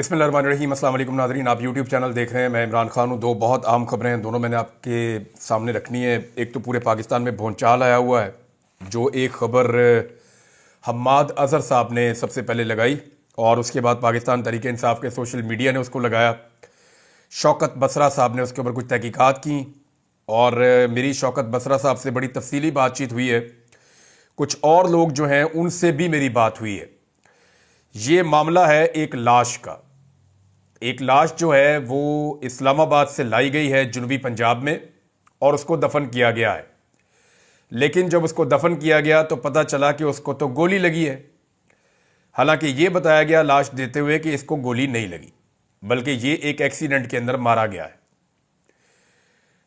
बिस्मिल्लाहिर्रहमानिर्रहीम। अस्सलाम वालेकुम नाज़रीन, आप यूट्यूब चैनल देख रहे हैं। मैं इमरान खान हूँ। दो बहुत अहम खबरें हैं, दोनों मैंने आपके सामने रखनी है। एक तो पूरे पाकिस्तान में भूचाल आया हुआ है, जो एक खबर हम्माद अजहर साहब ने सबसे पहले लगाई और उसके बाद पाकिस्तान तहरीक इंसाफ के सोशल मीडिया ने उसको लगाया। शौकत बसरा साहब ने उसके ऊपर कुछ तहकीकात की और मेरी शौकत बसरा साहब से बड़ी तफसीली बातचीत हुई है। कुछ और लोग जो हैं उनसे भी मेरी बात हुई है। ये मामला है एक लाश का। एक लाश जो है वो इस्लामाबाद से लाई गई है जनूबी पंजाब में और उसको दफन किया गया है। लेकिन जब उसको दफन किया गया तो पता चला कि उसको तो गोली लगी है। हालांकि ये बताया गया लाश देते हुए कि इसको गोली नहीं लगी, बल्कि ये एक एक्सीडेंट के अंदर मारा गया है।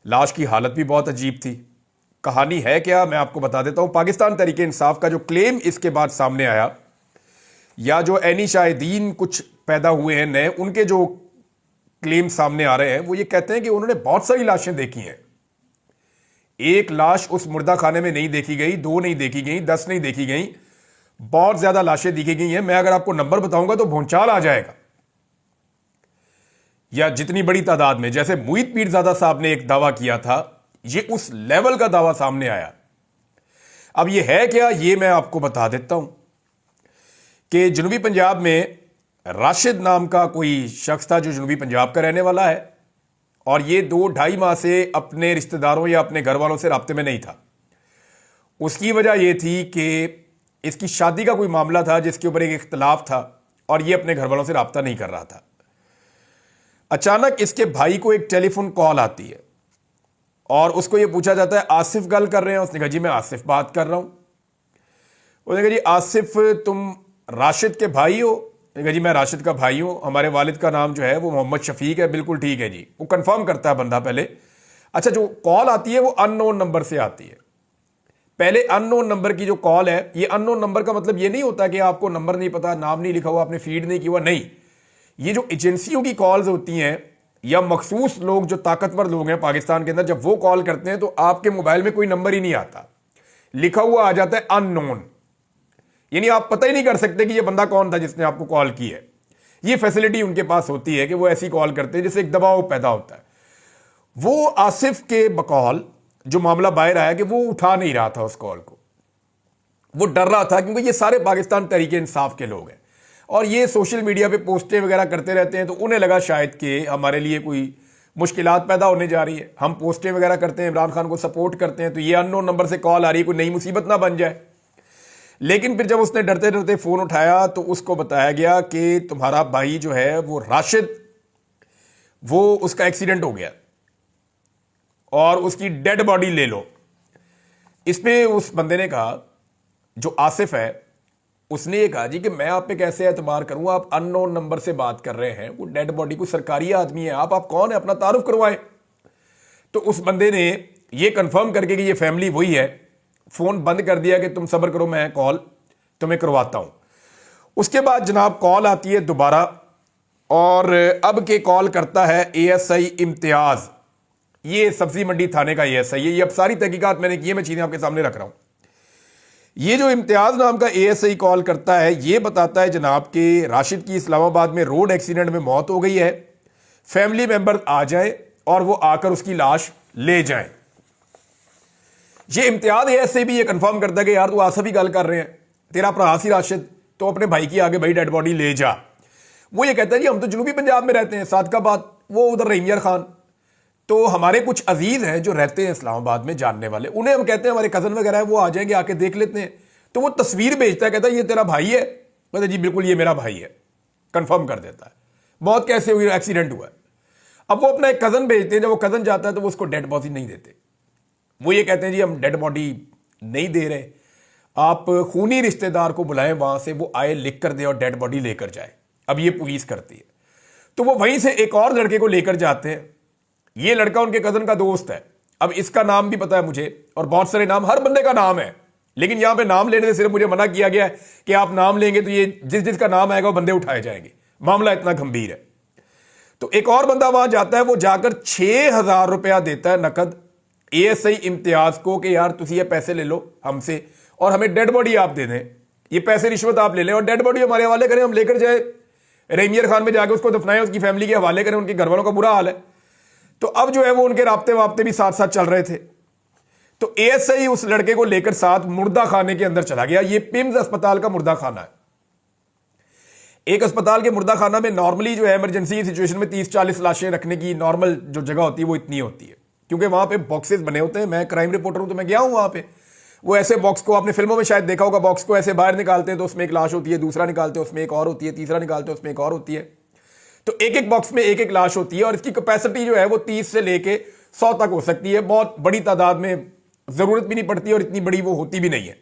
लाश की हालत भी बहुत अजीब थी। कहानी है क्या, मैं आपको बता देता हूं। पाकिस्तान तहरीक इंसाफ का जो क्लेम इसके बाद सामने आया, या जो एनी शाहिदीन कुछ पैदा हुए हैं नए, उनके जो क्लेम सामने आ रहे हैं वो ये कहते हैं कि उन्होंने बहुत सारी लाशें देखी हैं। एक लाश उस मुर्दा खाने में नहीं देखी गई, दो नहीं देखी गई, 10 नहीं देखी गई, बहुत ज्यादा लाशें देखी गई हैं। मैं अगर आपको नंबर बताऊंगा तो भूचाल आ जाएगा। या जितनी बड़ी तादाद में, जैसे मुईद पीरजादा साहब ने एक दावा किया था, ये उस लेवल का दावा सामने आया। अब ये है क्या, ये मैं आपको बता देता हूं कि जनूबी पंजाब में राशिद नाम का कोई शख्स था जो जनूबी पंजाब का रहने वाला है और ये 2-2.5 माह से अपने रिश्तेदारों या अपने घर वालों से राब्ते में नहीं था। उसकी वजह यह थी कि इसकी शादी का कोई मामला था जिसके ऊपर एक इख्तलाफ था और ये अपने घर वालों से राब्ता नहीं कर रहा था। अचानक इसके भाई को एक टेलीफोन कॉल आती है और उसको यह पूछा जाता है, आसिफ गल कर रहे हैं? उसने कहा जी मैं आसिफ बात कर रहा हूं। उसने कहा जी आसिफ तुम राशिद के भाई हो? जी मैं राशिद का भाई हूं, हमारे वालिद का नाम जो है वो मोहम्मद शफीक है। बिल्कुल ठीक है जी। वो कंफर्म करता है बंदा पहले। अच्छा, जो कॉल आती है वो अननोन नंबर से आती है। पहले अननोन नंबर की जो कॉल है, ये अननोन नंबर का मतलब ये नहीं होता कि आपको नंबर नहीं पता, नाम नहीं लिखा हुआ, आपने फीड नहीं किया हुआ, नहीं। ये जो एजेंसियों की कॉल्स होती हैं या मखसूस लोग जो ताकतवर लोग हैं पाकिस्तान के अंदर, जब वो कॉल करते हैं तो आपके मोबाइल में कोई नंबर ही नहीं आता, लिखा हुआ आ जाता है अननोन। यानी आप पता ही नहीं कर सकते कि ये बंदा कौन था जिसने आपको कॉल की है। ये फैसिलिटी उनके पास होती है कि वो ऐसी कॉल करते हैं जिससे एक दबाव पैदा होता है। वो आसिफ के बकौल जो मामला बाहर आया कि वो उठा नहीं रहा था उस कॉल को, वो डर रहा था, क्योंकि ये सारे पाकिस्तान तहरीक इंसाफ के लोग हैं और ये सोशल मीडिया पे पोस्टें वगैरह करते रहते हैं, तो उन्हें लगा शायद कि हमारे लिए कोई मुश्किलात पैदा होने जा रही है। हम पोस्टें वगैरह करते हैं, इमरान खान को सपोर्ट करते हैं, तो ये अननोन नंबर से कॉल आ रही है, कोई नई मुसीबत ना बन जाए। लेकिन फिर जब उसने डरते डरते फोन उठाया तो उसको बताया गया कि तुम्हारा भाई जो है वो राशिद, वो उसका एक्सीडेंट हो गया और उसकी डेड बॉडी ले लो। इसमें उस बंदे ने कहा, जो आसिफ है, उसने ये कहा जी कि मैं आप पे कैसे एतबार करूंगा, आप अननोन नंबर से बात कर रहे हैं, वो डेड बॉडी को सरकारी आदमी है, आप कौन है, अपना तारुफ करवाएं। तो उस बंदे ने ये कंफर्म करके कि ये फैमिली वही है, फोन बंद कर दिया कि तुम सब्र करो, मैं कॉल तुम्हें करवाता हूं। उसके बाद जनाब कॉल आती है दोबारा और अब के कॉल करता है एएसआई इम्तियाज। ये सब्जी मंडी थाने का एएसआई है। ये अब सारी तहकीकात मैंने की है, मैं चीजें आपके सामने रख रहा हूं। ये जो इम्तियाज नाम का एएसआई कॉल करता है, ये बताता है जनाब कि राशिद की इस्लामाबाद में रोड एक्सीडेंट में मौत हो गई है, फैमिली मेंबर आ जाए और वो आकर उसकी लाश ले जाएं। ये इम्तियाज ऐसे भी ये कंफर्म करता है कि यार तू आसिफ ही गल कर रहे हैं, तेरा भरा सी राशिद, तो अपने भाई की आगे भाई डेड बॉडी ले जा। वो ये कहता है जी हम तो जनूबी पंजाब में रहते हैं, सादकाबाद, वो उधर रहीम यार खान। तो हमारे कुछ अजीज हैं जो रहते हैं इस्लामाबाद में, जानने वाले, उन्हें हम कहते हैं हमारे कजन वगैरह है, वो आ जाएंगे, आके देख लेते हैं। तो वो तस्वीर भेजता है, कहता है ये तेरा भाई है? कहता जी बिल्कुल ये मेरा भाई है। कंफर्म कर देता है। मौत कैसे हुई, एक्सीडेंट हुआ है। अब वो अपना एक कजन भेजते हैं, जब वो कजन जाता है तो वो उसको डेड बॉडी नहीं देते। वो ये कहते हैं जी हम डेड बॉडी नहीं दे रहे, आप खूनी रिश्तेदार को बुलाएं, वहां से वो आए, लिख कर दे और डेड बॉडी लेकर जाए। अब ये पुलिस करती है। तो वो वहीं से एक और लड़के को लेकर जाते हैं। ये लड़का उनके कजन का दोस्त है। अब इसका नाम भी पता है मुझे और बहुत सारे नाम, हर बंदे का नाम है, लेकिन यहां पे नाम लेने से सिर्फ मुझे मना किया गया है कि आप नाम लेंगे तो ये जिस जिसका नाम आएगा वो बंदे उठाए जाएंगे। मामला इतना गंभीर है। तो एक और बंदा वहां जाता है, वो जाकर 6,000 रुपया देता है नकद एएसआई इम्तियाज को कि यार तुम ये पैसे ले लो हमसे और हमें डेड बॉडी आप दे दें, ये पैसे रिश्वत आप ले लें और डेड बॉडी हमारे हवाले करें, हम लेकर जाए रहीमियर खान में जाके उसको दफनाएं, उसकी फैमिली के हवाले करें, उनके घर वालों का बुरा हाल है। तो अब जो है वो उनके राब्ते वाब्ते भी साथ साथ चल रहे थे। तो एएसआई उस लड़के को लेकर साथ मुर्दा खाने के अंदर चला गया। ये पिम्स अस्पताल का मुर्दा खाना है। एक अस्पताल के मुर्दा खाना में नॉर्मली जो है इमरजेंसी की सिचुएशन में 30-40 लाशें रखने की नॉर्मल जो जगह होती है वो इतनी होती है, क्योंकि वहां पे बॉक्सेस बने होते हैं। मैं क्राइम रिपोर्टर हूं तो मैं गया हूं वहां पे। वो ऐसे बॉक्स को आपने फिल्मों में शायद देखा होगा, बॉक्स को ऐसे बाहर निकालते हैं तो उसमें एक लाश होती है, दूसरा निकालते हैं उसमें एक और होती है, तीसरा निकालते हैं उसमें एक और होती है। तो एक एक बॉक्स में एक एक लाश होती है और इसकी कैपेसिटी जो है वो 30 से लेके 100 तक हो सकती है। बहुत बड़ी तादाद में जरूरत भी नहीं पड़ती और इतनी बड़ी वो होती भी नहीं है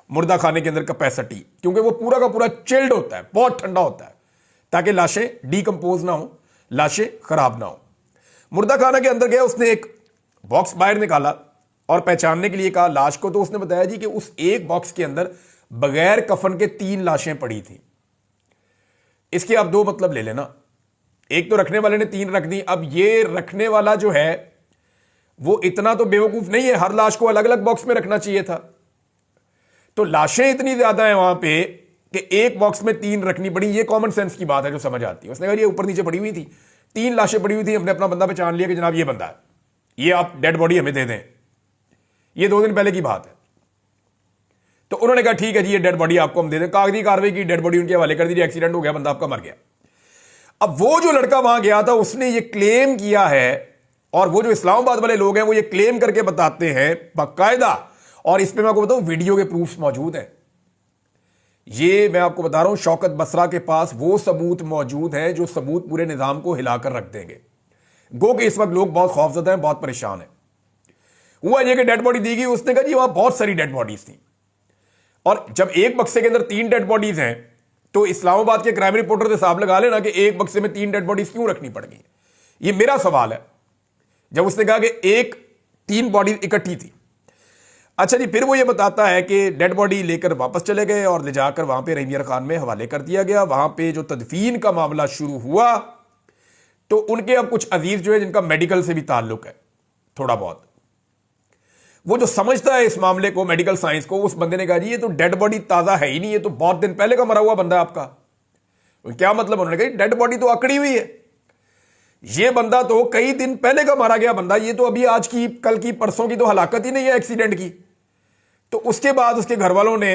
मुर्दा खाने के अंदर कैपेसिटी, क्योंकि वो पूरा का पूरा चिल्ड होता है, बहुत ठंडा होता है, ताकि लाशें डीकंपोज ना हो, लाशें खराब ना हो। मुर्दा खाना के अंदर गया, उसने एक बॉक्स बाहर निकाला और पहचानने के लिए कहा लाश को। तो उसने बताया जी कि उस एक बॉक्स के अंदर बगैर कफन के 3 लाशें पड़ी थी। इसके आप 2 मतलब ले लेना, एक तो रखने वाले ने 3 रख दी। अब ये रखने वाला जो है वो इतना तो बेवकूफ नहीं है, हर लाश को अलग अलग बॉक्स में रखना चाहिए था। तो लाशें इतनी ज्यादा हैं वहां पे कि एक बॉक्स में 3 रखनी पड़ी। ये कॉमन सेंस की बात है जो समझ आती है। उसने कहा ये ऊपर नीचे पड़ी हुई थी, 3 लाशें पड़ी हुई थी, हमने अपना बंदा पहचान लिया कि जनाब ये बंदा है, ये आप डेड बॉडी हमें दे दें। ये 2 दिन पहले की बात है। तो उन्होंने कहा ठीक है जी ये डेड बॉडी आपको हम दे दें। कागजी कार्रवाई की, डेड बॉडी उनके हवाले कर दीजिए, एक्सीडेंट हो गया, बंदा आपका मर गया। अब वो जो लड़का वहां गया था उसने ये क्लेम किया है, और वो जो इस्लामाबाद वाले लोग हैं वो ये क्लेम करके बताते हैं बाकायदा, और इस पे मैं आपको बताऊं वीडियो के प्रूफ्स मौजूद हैं। ये मैं आपको बता रहा हूं, शौकत बसरा के पास वो सबूत मौजूद है जो सबूत पूरे निजाम को हिलाकर रख देंगे। गो कि इस वक्त लोग बहुत खौफजदा हैं, बहुत परेशान हैं। हुआ ये कि डेड बॉडी दी गई, उसने कहा जी वहां बहुत सारी डेड बॉडीज थी, और जब एक बक्से के अंदर 3 डेड बॉडीज हैं तो इस्लामाबाद के क्राइम रिपोर्टर से हिसाब लगा लेना कि एक बक्से में 3 डेड बॉडीज क्यों रखनी पड़ गई। ये मेरा सवाल है, जब उसने कहा कि 3 बॉडी इकट्ठी थी। अच्छा जी, फिर वो ये बताता है कि डेड बॉडी लेकर वापस चले गए और ले जाकर वहां पे रहीमियर खान में हवाले कर दिया गया। वहां पे जो तदफीन का मामला शुरू हुआ तो उनके अब कुछ अजीज जो है जिनका मेडिकल से भी ताल्लुक है थोड़ा बहुत, वो जो समझता है इस मामले को, मेडिकल साइंस को, उस बंदे ने कहा जी ये तो डेड बॉडी ताजा है ही नहीं, ये तो बहुत दिन पहले का मरा हुआ बंदा है आपका। क्या मतलब? उन्होंने कहा डेड बॉडी तो अकड़ी हुई है, ये बंदा तो कई दिन पहले का मारा गया बंदा, ये तो अभी आज की, कल की, परसों की तो हलाकत ही नहीं है एक्सीडेंट की। तो उसके बाद उसके घर वालों ने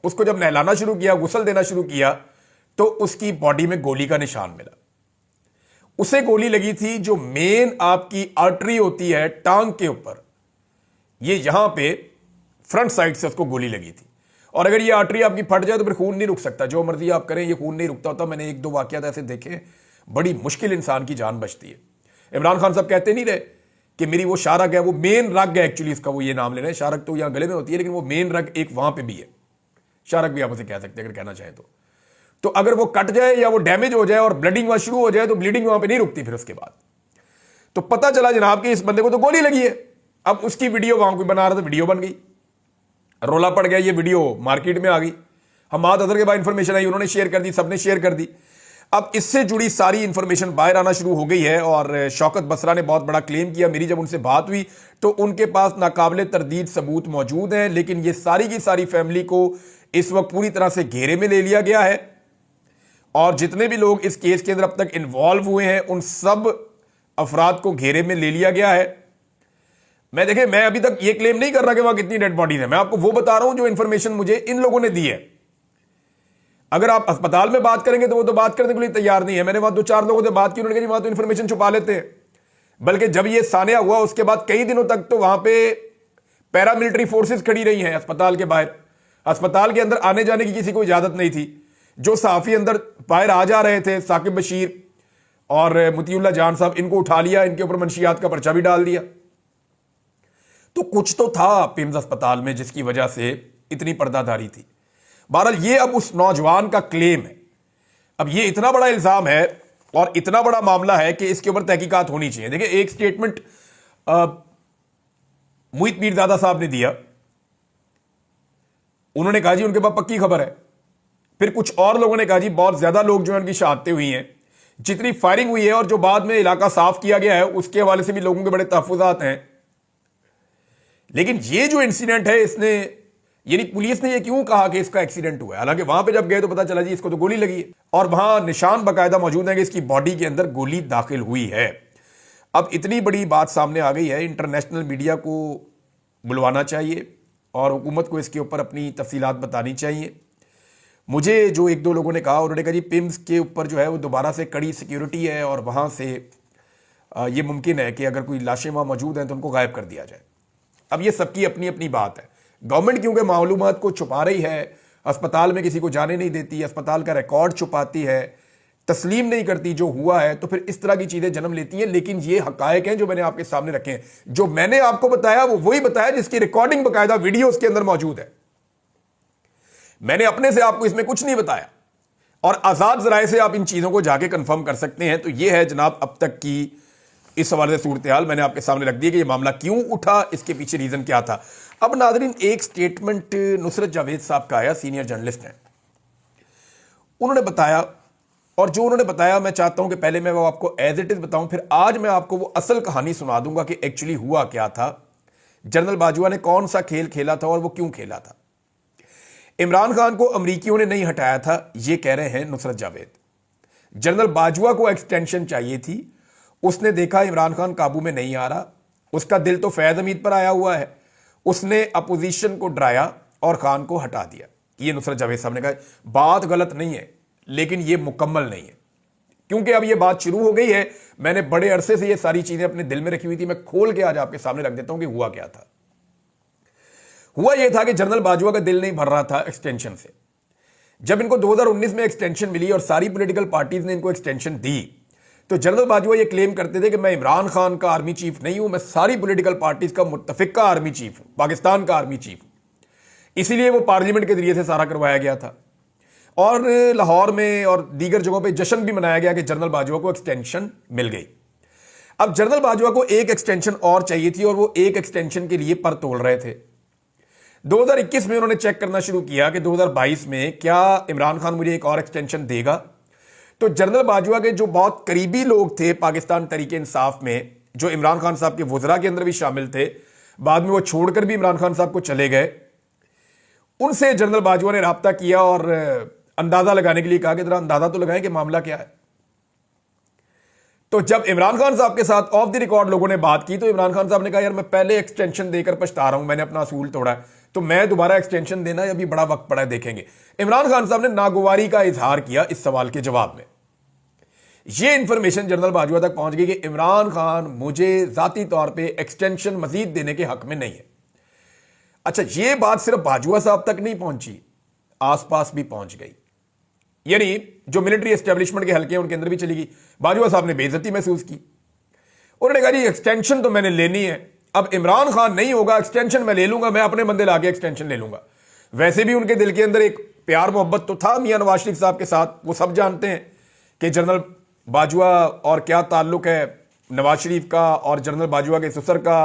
उसको जब नहलाना शुरू किया, गुस्ल देना शुरू किया, तो उसकी बॉडी में गोली का निशान मिला। उसे गोली लगी थी जो मेन आपकी आर्टरी होती है टांग के ऊपर, ये यहां पे फ्रंट साइड से उसको गोली लगी थी। और अगर ये आर्टरी आपकी फट जाए तो फिर खून नहीं रुक सकता, जो मर्जी आप करें ये खून नहीं रुकता होता। मैंने 1-2 वाकयात ऐसे देखे, बड़ी मुश्किल इंसान की जान बचती है। इमरान खान साहब कहते नहीं रहे कि मेरी वो शारक है, वो मेन रग है एक्चुअली इसका, वो ये नाम ले रहे हैं। शारक तो यहां गले में होती है, लेकिन वो मेन रग एक वहां पे भी है, शारक भी आप उसे कह सकते हैं अगर कहना चाहें तो अगर वो कट जाए या वो डैमेज हो जाए और ब्लीडिंग वहां शुरू हो जाए तो ब्लीडिंग वहां पे नहीं रुकती फिर उसके बाद। तो पता चला जनाब कि इस बंदे को तो गोली लगी है। अब उसकी वीडियो वहां कोई बना रहा था, वीडियो बन गई, रोला पड़ गया, ये वीडियो मार्केट में आ गई। हमाद अदर के बाद इंफॉर्मेशन आई, उन्होंने शेयर कर दी, सबने शेयर कर दी। अब इससे जुड़ी सारी इंफॉर्मेशन बाहर आना शुरू हो गई है और शौकत बसरा ने बहुत बड़ा क्लेम किया। मेरी जब उनसे बात हुई तो उनके पास नाकाबिले तरदीद सबूत मौजूद हैं, लेकिन ये सारी की सारी फैमिली को इस वक्त पूरी तरह से घेरे में ले लिया गया है और जितने भी लोग इस केस के अंदर अब तक इन्वॉल्व हुए हैं उन सब अफराद को घेरे में ले लिया गया है। मैं अभी तक ये क्लेम नहीं कर रहा कि वहां कितनी डेड बॉडीज है, मैं आपको वो बता रहा हूं जो इंफॉर्मेशन मुझे इन लोगों ने दी है। अगर आप अस्पताल में बात करेंगे तो वो तो बात करने के लिए तैयार नहीं है। मैंने वहां 2-4 लोगों से बात की, उन्होंने कहा वहां तो इंफॉर्मेशन छुपा लेते हैं। बल्कि जब ये सानिया हुआ उसके बाद कई दिनों तक तो वहां पे पैरामिलिट्री फोर्सेस खड़ी रही हैं अस्पताल के बाहर। अस्पताल के अंदर आने जाने की किसी को इजाजत नहीं थी। जो सहाफी अंदर बाहर आ जा रहे थे, साकिब बशीर और मुतीउल्लाह जान साहब, इनको उठा लिया, इनके ऊपर मंशियात का पर्चा भी डाल दिया। तो कुछ तो था पिम्स अस्पताल में जिसकी वजह से इतनी पर्दादारी थी। बहरहाल ये अब उस नौजवान का क्लेम है। अब ये इतना बड़ा इल्जाम है और इतना बड़ा मामला है कि इसके ऊपर तहकीकात होनी चाहिए। देखिए, एक स्टेटमेंट मुहित पीरजादा साहब ने दिया, उन्होंने कहा जी उनके पास पक्की खबर है। फिर कुछ और लोगों ने कहा जी बहुत ज्यादा लोग जो है उनकी शहादतें हुई हैं, जितनी फायरिंग हुई है और जो बाद में इलाका साफ किया गया है उसके हवाले से भी लोगों के बड़े तहफुजात हैं। लेकिन ये जो इंसिडेंट है इसने यानी पुलिस ने ये क्यों कहा कि इसका एक्सीडेंट हुआ है, हालांकि वहां पे जब गए तो पता चला जी इसको तो गोली लगी है और वहां निशान बाकायदा मौजूद है कि इसकी बॉडी के अंदर गोली दाखिल हुई है। अब इतनी बड़ी बात सामने आ गई है, इंटरनेशनल मीडिया को बुलवाना चाहिए और हुकूमत को इसके ऊपर अपनी तफसीलात बतानी चाहिए। मुझे जो एक दो लोगों ने कहा, उन्होंने कहा जी पिम्स के ऊपर जो है वो दोबारा से कड़ी सिक्योरिटी है और वहाँ से ये मुमकिन है कि अगर कोई लाशें वहाँ मौजूद हैं तो उनको गायब कर दिया जाए। अब ये सबकी अपनी अपनी बात है। गवर्नमेंट क्योंकि मालूमात को छुपा रही है, अस्पताल में किसी को जाने नहीं देती, अस्पताल का रिकॉर्ड छुपाती है, तस्लीम नहीं करती जो हुआ है, तो फिर इस तरह की चीज़ें जन्म लेती हैं। लेकिन ये हकायक हैं जो मैंने आपके सामने रखे हैं। जो मैंने आपको बताया वो वही बताया जिसकी रिकॉर्डिंग बाकायदा वीडियो उसके अंदर मौजूद है। मैंने अपने से आपको इसमें कुछ नहीं बताया और आज़ाद ज़राए से आप इन चीज़ों को जाके कंफर्म कर सकते हैं। तो ये है जनाब अब तक की इस हवाले से सूरत हाल मैंने आपके सामने रख दी कि ये मामला क्यों उठा, इसके पीछे रीज़न क्या था। अब नाज़रीन, एक स्टेटमेंट नुसरत जावेद साहब का आया, सीनियर जर्नलिस्ट हैं, उन्होंने बताया, और जो उन्होंने बताया मैं चाहता हूं कि पहले मैं वो आपको एज इट इज़ बताऊं, फिर आज मैं आपको वो असल कहानी सुना दूंगा कि एक्चुअली हुआ क्या था, जनरल बाजवा ने कौन सा खेल खेला था और वो क्यों खेला था। इमरान खान को अमरीकियों ने नहीं हटाया था, ये कह रहे हैं नुसरत जावेद। जनरल बाजवा को एक्सटेंशन चाहिए थी, उसने देखा इमरान खान काबू में नहीं आ रहा, उसका दिल तो फैज़ हमीद पर आया हुआ है, उसने अपोजिशन को डराया और खान को हटा दिया। ये नुसरत जावेद साहब ने कहा। बात गलत नहीं है लेकिन ये मुकम्मल नहीं है, क्योंकि अब ये बात शुरू हो गई है। मैंने बड़े अरसे से ये सारी चीजें अपने दिल में रखी हुई थी, मैं खोल के आज आपके सामने रख देता हूं कि हुआ क्या था। हुआ यह था कि जनरल बाजवा का दिल नहीं भर रहा था एक्सटेंशन से। जब इनको 2019 में एक्सटेंशन मिली और सारी पॉलिटिकल पार्टीज ने इनको एक्सटेंशन दी, तो जनरल बाजवा ये क्लेम करते थे कि मैं इमरान खान का आर्मी चीफ नहीं हूं, मैं सारी पॉलिटिकल पार्टीज का मुत्तफिका आर्मी चीफ हूं, पाकिस्तान का आर्मी चीफ हूं। इसीलिए वो पार्लियामेंट के जरिए से सारा करवाया गया था और लाहौर में और दीगर जगहों पे जश्न भी मनाया गया कि जनरल बाजवा को एक्सटेंशन मिल गई। अब जनरल बाजवा को एक एक्सटेंशन और चाहिए थी और वो एक एक्सटेंशन के लिए पर तोल रहे थे। 2021 में उन्होंने चेक करना शुरू किया कि 2022 में क्या इमरान खान मुझे एक और एक्सटेंशन देगा। तो जनरल बाजवा के जो बहुत करीबी लोग थे पाकिस्तान तहरीक इंसाफ में, जो इमरान खान साहब के वज़रा के अंदर भी शामिल थे, बाद में वो छोड़कर भी इमरान खान साहब को चले गए, उनसे जनरल बाजवा ने राब्ता किया और अंदाजा लगाने के लिए कहा कि जरा अंदाजा तो लगाएं कि मामला क्या है। तो जब इमरान खान साहब के साथ ऑफ द रिकॉर्ड लोगों ने बात की तो इमरान खान साहब ने कहा यार मैं पहले एक्सटेंशन देकर पछता रहा हूं, मैंने अपना असूल तोड़ा है, तो मैं दोबारा एक्सटेंशन देना है, अभी बड़ा वक्त पड़ा है, देखेंगे। इमरान खान साहब ने नागवारी का इजहार किया इस सवाल के जवाब में। यह इंफॉर्मेशन जनरल बाजवा तक पहुंच गई कि इमरान खान मुझे जाती तौर पर एक्सटेंशन मजीद देने के हक में नहीं है। अच्छा, यह बात सिर्फ बाजवा साहब तक नहीं पहुंची, आसपास भी पहुंच गई, यानी जो मिलिट्री एस्टेब्लिशमेंट के हल्के हैं उनके अंदर भी चली गई। बाजवा साहब ने बेइज्जती महसूस की, उन्होंने कहा जी एक्सटेंशन तो मैंने लेनी है, अब इमरान खान नहीं होगा, एक्सटेंशन मैं ले लूंगा, मैं अपने बंदे लाके एक्सटेंशन ले लूंगा। वैसे भी उनके दिल के अंदर एक प्यार मोहब्बत तो था मियां नवाज शरीफ साहब के साथ, वो सब जानते हैं कि जनरल बाजवा और क्या ताल्लुक है नवाज शरीफ का और जनरल बाजवा के ससुर का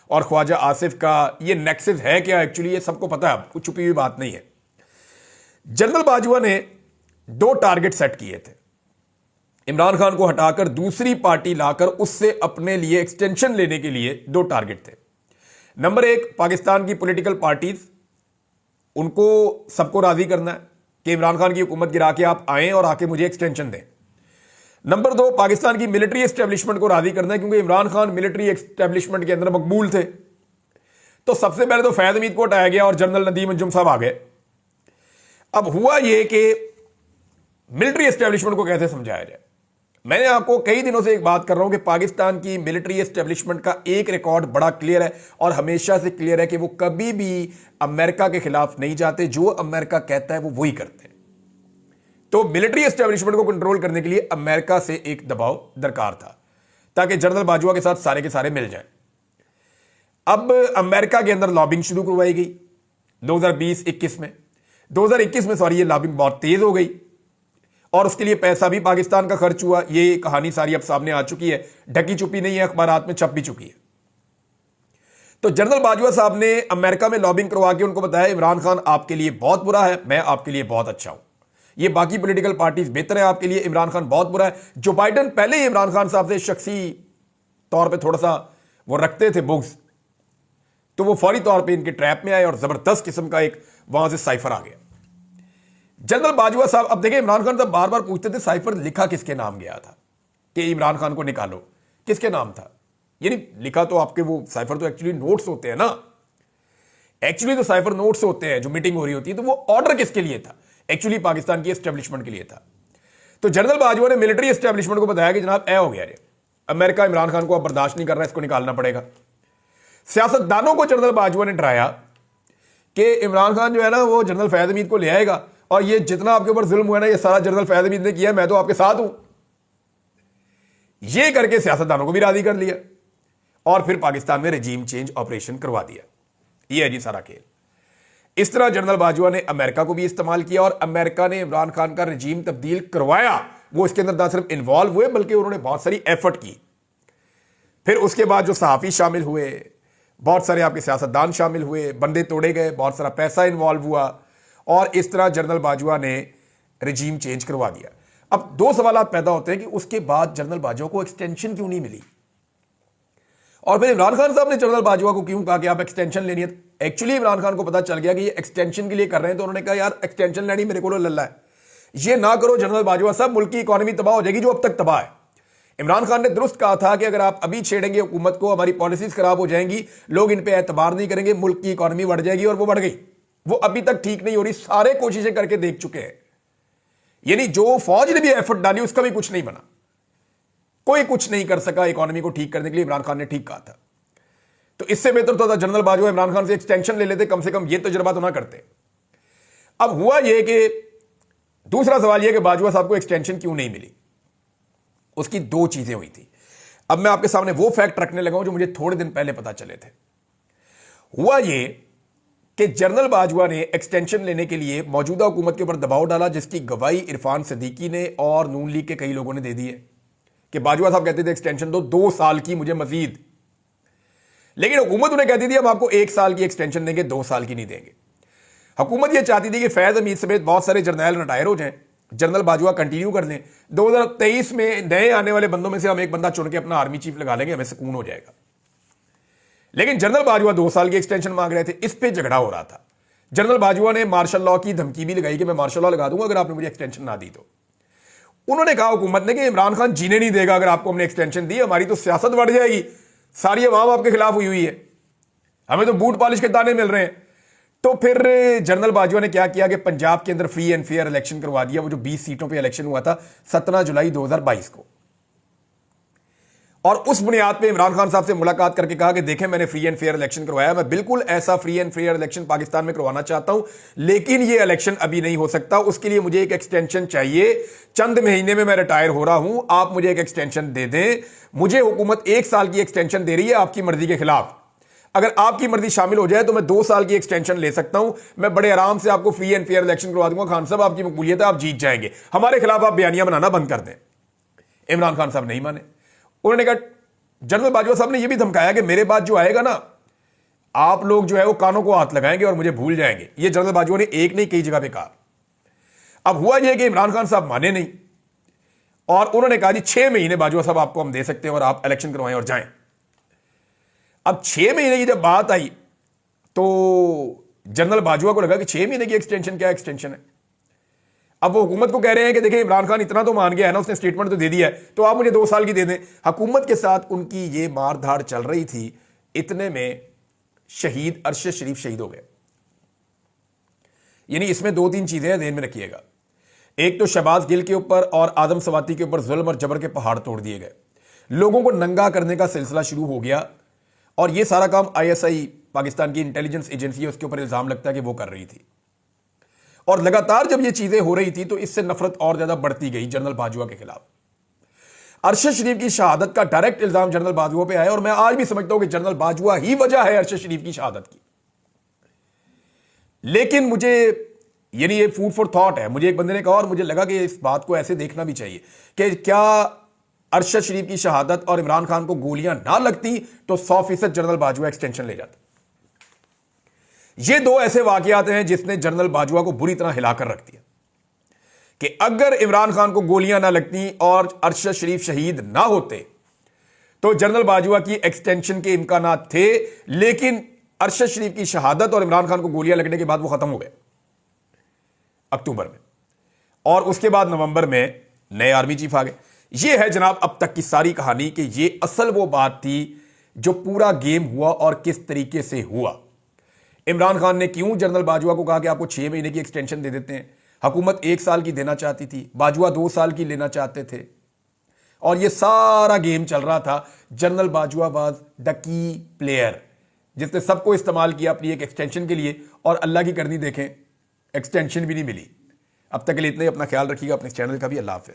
और ख्वाजा आसिफ का, ये नेक्सस है क्या एक्चुअली, ये सबको पता है, कुछ छुपी हुई बात नहीं है। जनरल बाजवा ने 2 टारगेट सेट किए थे, इमरान खान को हटाकर दूसरी पार्टी लाकर उससे अपने लिए एक्सटेंशन लेने के लिए 2 टारगेट थे। नंबर 1, पाकिस्तान की पॉलिटिकल पार्टीज, उनको सबको राजी करना है कि इमरान खान की हुकूमत गिरा के आप आएं और आके मुझे एक्सटेंशन दें। नंबर 2, पाकिस्तान की मिलिट्री एस्टेब्लिशमेंट को राजी करना है, क्योंकि इमरान खान मिलिट्री एस्टेब्लिशमेंट के अंदर मकबूल थे। तो सबसे पहले तो फैज हमीद को हटाया गया और जनरल नदीम अंजुम साहब आ गए। अब हुआ यह कि मिलिट्री एस्टेब्लिशमेंट को कैसे समझाया जाए। मैंने आपको कई दिनों से एक बात कर रहा हूं कि पाकिस्तान की मिलिट्री एस्टेब्लिशमेंट का एक रिकॉर्ड बड़ा क्लियर है और हमेशा से क्लियर है कि वो कभी भी अमेरिका के खिलाफ नहीं जाते, जो अमेरिका कहता है वो वही करते हैं। तो मिलिट्री एस्टेब्लिशमेंट को कंट्रोल करने के लिए अमेरिका से एक दबाव दरकार था ताकि जनरल बाजवा के साथ सारे के सारे मिल जाएं। अब अमेरिका के अंदर लॉबिंग शुरू करवाई गई 2021 में सॉरी, ये लॉबिंग बहुत तेज हो गई और उसके लिए पैसा भी पाकिस्तान का खर्च हुआ। ये कहानी सारी अब सामने आ चुकी है, ढकी छुपी नहीं है, अखबारात में छप भी चुकी है। तो जनरल बाजवा साहब ने अमेरिका में लॉबिंग करवा के उनको बताया इमरान खान आपके लिए बहुत बुरा है, मैं आपके लिए बहुत अच्छा हूं, ये बाकी पॉलिटिकल पार्टीज बेहतर है आपके लिए, इमरान खान बहुत बुरा है। जो बाइडन पहले ही इमरान खान साहब से शख्सी तौर पे थोड़ा सा वो रखते थे बुग्स, तो वो फौरी तौर पे इनके ट्रैप में आए और जबरदस्त किस्म का एक वहां से साइफर आ गया। जनरल बाजवा साहब, अब देखिए इमरान खान साहब बार बार पूछते थे साइफर लिखा किसके नाम गया था, कि इमरान खान को निकालो, किसके नाम था? यानी लिखा तो आपके वो साइफर तो एक्चुअली नोट्स होते हैं ना, एक्चुअली तो साइफर नोट्स होते हैं जो मीटिंग हो रही होती है, तो वो ऑर्डर किसके लिए था? एक्चुअली पाकिस्तान की एस्टेब्लिशमेंट के लिए था। तो जनरल बाजवा ने मिलिट्री एस्टेब्लिशमेंट को बताया कि जनाब ए हो गया रे, अमेरिका इमरान खान को अब बर्दाश्त नहीं कर रहा, इसको निकालना पड़ेगा। सियासतदानों को जनरल बाजवा ने डराया कि इमरान खान जो है ना वो जनरल फैज हमीद को ले आएगा और ये जितना आपके ऊपर जुल्म हुआ ना ये सारा जनरल फैज हमीद ने किया, मैं तो आपके साथ हूं। ये करके सियासतदानों को भी राजी कर लिया और फिर पाकिस्तान में रजीम चेंज ऑपरेशन करवा दिया। ये है जी सारा खेल। इस तरह जनरल बाजवा ने अमेरिका को भी इस्तेमाल किया और अमेरिका ने इमरान खान का रजीम तब्दील करवाया। वो इसके अंदर ना सिर्फ इन्वॉल्व हुए बल्कि उन्होंने बहुत सारी एफर्ट की। फिर उसके बाद जो सहाफी शामिल हुए, बहुत सारे आपके सियासतदान शामिल हुए, बंदे तोड़े गए, बहुत सारा पैसा इन्वॉल्व हुआ और इस तरह जनरल बाजवा ने रजीम चेंज करवा दिया। अब दो सवाल पैदा होते हैं कि उसके बाद जनरल बाजवा को एक्सटेंशन क्यों नहीं मिली, और फिर इमरान खान साहब ने जनरल बाजवा को क्यों कहा कि आप एक्सटेंशन लेनी है। एक्चुअली इमरान खान को पता चल गया कि ये एक्सटेंशन के लिए कर रहे हैं, तो उन्होंने कहा यार एक्सटेंशन लेनी मेरे को लल्ला है, ये ना करो जनरल बाजवा साहब, मुल्क की इकॉनमी तबाह हो जाएगी जो अब तक तबाह है। इमरान खान ने दुरुस्त कहा था कि अगर आप अभी छेड़ेंगे हुकूमत को, हमारी पॉलिसीज खराब हो जाएंगी, लोग इन पे एतबार नहीं करेंगे, मुल्क की इकॉनमी बढ़ जाएगी, और वो बढ़ गई। वो अभी तक ठीक नहीं हो रही, सारे कोशिशें करके देख चुके हैं। यानी जो फौज ने भी एफर्ट डाली उसका भी कुछ नहीं बना, कोई कुछ नहीं कर सका इकॉनमी को ठीक करने के लिए। इमरान खान ने ठीक कहा था, तो इससे बेहतर तो था जनरल बाजवा इमरान खान से एक्सटेंशन ले लेते, कम से कम ये तजुर्बा तो ना करते। अब हुआ यह कि दूसरा सवाल यह कि बाजवा साहब को एक्सटेंशन क्यों नहीं मिली, उसकी दो चीजें हुई थी। अब मैं आपके सामने वो फैक्ट रखने लगा हूं जो मुझे थोड़े दिन पहले पता चले थे। हुआ यह कि जनरल बाजवा ने एक्सटेंशन लेने के लिए मौजूदा हुकूमत के ऊपर दबाव डाला, जिसकी गवाही इरफान सिद्दीकी ने और नून लीग के कई लोगों ने दे दी है कि बाजवा साहब कहते थे एक्सटेंशन दो, 2 साल की मुझे मजीद, लेकिन हुकूमत उन्हें कहती थी हम आपको 1 साल की एक्सटेंशन देंगे, 2 साल की नहीं देंगे। हुकूमत यह चाहती थी कि फैज हमीद समेत बहुत सारे जर्नैल रिटायर हो जाएं, जनरल बाजवा कंटिन्यू कर लें, 2023 में नए आने वाले बंदों में से हम एक बंदा चुन के अपना आर्मी चीफ लगा लेंगे, हमें सुकून हो जाएगा। लेकिन जनरल बाजवा 2 साल की एक्सटेंशन मांग रहे थे, इस पे झगड़ा हो रहा था। जनरल बाजवा ने मार्शल लॉ की धमकी भी लगाई कि मैं मार्शल लॉ लगा दूंगा अगर आपने मुझे एक्सटेंशन ना दी तो। उन्होंने कहा हुकूमत ने कि इमरान खान जीने नहीं देगा अगर आपको हमने एक्सटेंशन दी, हमारी तो सियासत बढ़ जाएगी, सारी अवाम आपके खिलाफ हुई है, हमें तो बूट पॉलिश के ताने मिल रहे हैं। तो फिर जनरल बाजवा ने क्या किया कि पंजाब के अंदर फ्री एंड फेयर इलेक्शन करवा दिया। वो जो 20 सीटों पे इलेक्शन हुआ था 17 जुलाई 2022 को, और उस बुनियाद पे इमरान खान साहब से मुलाकात करके कहा कि देखें मैंने फ्री एंड फेयर इलेक्शन करवाया, मैं बिल्कुल ऐसा free and fair election Pakistan में करवाना चाहता हूं, लेकिन ये इलेक्शन अभी नहीं हो सकता, उसके लिए मुझे एक एक्सटेंशन चाहिए, चंद महीने में मैं रिटायर हो रहा हूं, आप मुझे एक एक्सटेंशन दे दें। मुझे हुकूमत 1 साल की एक्सटेंशन दे रही है आपकी मर्जी के खिलाफ, अगर आपकी मर्जी शामिल हो जाए तो मैं 2 साल की एक्सटेंशन ले सकता हूं, मैं बड़े आराम से आपको फ्री एंड फेयर इलेक्शन करवा दूंगा, खान साहब आपकी मकबूलियत है, आप जीत जाएंगे, हमारे खिलाफ आप बयानियां बनाना बंद कर दें। इमरान खान साहब नहीं माने, उन्होंने कहा, जनरल बाजवा साहब ने यह भी धमकाया कि मेरे बाद जो आएगा ना आप लोग जो है वो कानों को हाथ लगाएंगे और मुझे भूल जाएंगे। ये जनरल बाजवा ने एक नहीं कई जगह पे कहा। अब हुआ यह कि इमरान खान साहब माने नहीं और उन्होंने कहा जी 6 महीने बाजवा साहब आपको हम दे सकते हैं और आप इलेक्शन करवाएं और जाएं। अब 6 महीने की जब बात आई तो जनरल बाजवा को लगा कि 6 महीने की एक्सटेंशन क्या एक्सटेंशन है। अब वो हुकूमत को कह रहे हैं कि देखिए इमरान खान इतना तो मान गया है ना, उसने स्टेटमेंट तो दे दिया है, तो आप मुझे 2 साल की दे दें। हुकूमत के साथ उनकी ये मारधाड़ चल रही थी, इतने में शहीद अरशद शरीफ शहीद हो गए। यानी इसमें 2-3 चीजें हैं, ध्यान में रखिएगा। एक तो शहबाज गिल के ऊपर और आदम सवाती के ऊपर जुल्म और जबर के पहाड़ तोड़ दिए गए, लोगों को नंगा करने का सिलसिला शुरू हो गया, और यह सारा काम ISI पाकिस्तान की इंटेलिजेंस एजेंसी है उसके ऊपर इल्जाम लगता है कि वो कर रही थी। और लगातार जब ये चीजें हो रही थी तो इससे नफरत और ज्यादा बढ़ती गई जनरल बाजवा के खिलाफ। अरशद शरीफ की शहादत का डायरेक्ट इल्जाम जनरल बाजवा पे आया, और मैं आज भी समझता हूं कि जनरल बाजवा ही वजह है अरशद शरीफ की शहादत की। लेकिन मुझे यानी ये फूड फॉर थॉट है, मुझे एक बंदे ने कहा और मुझे लगा कि इस बात को ऐसे देखना भी चाहिए कि क्या अरशद शरीफ की शहादत और इमरान खान को गोलियां ना लगती तो 100% जनरल बाजवा एक्सटेंशन ले जाता। ये 2 ऐसे वाकयात हैं जिसने जनरल बाजवा को बुरी तरह हिलाकर रख दिया कि अगर इमरान खान को गोलियां ना लगती और अरशद शरीफ शहीद ना होते तो जनरल बाजवा की एक्सटेंशन के इम्कानात थे, लेकिन अरशद शरीफ की शहादत और इमरान खान को गोलियां लगने के बाद वो खत्म हो गए अक्टूबर में, और उसके बाद नवंबर में नए आर्मी चीफ आ गए। ये है जनाब अब तक की सारी कहानी कि ये असल वो बात थी जो पूरा गेम हुआ और किस तरीके से हुआ। इमरान खान ने क्यों जनरल बाजवा को कहा कि आपको 6 महीने की एक्सटेंशन दे देते हैं, हुकूमत 1 साल की देना चाहती थी, बाजवा 2 साल की लेना चाहते थे, और ये सारा गेम चल रहा था। General Bajwa was the key player जिसने सबको इस्तेमाल किया अपनी एक एक्सटेंशन के लिए, और अल्लाह की करनी देखें एक्सटेंशन भी नहीं मिली। अब तक के लिए इतना ही, अपना ख्याल रखिएगा, अपने चैनल का भी। अल्लाह हाफिज़।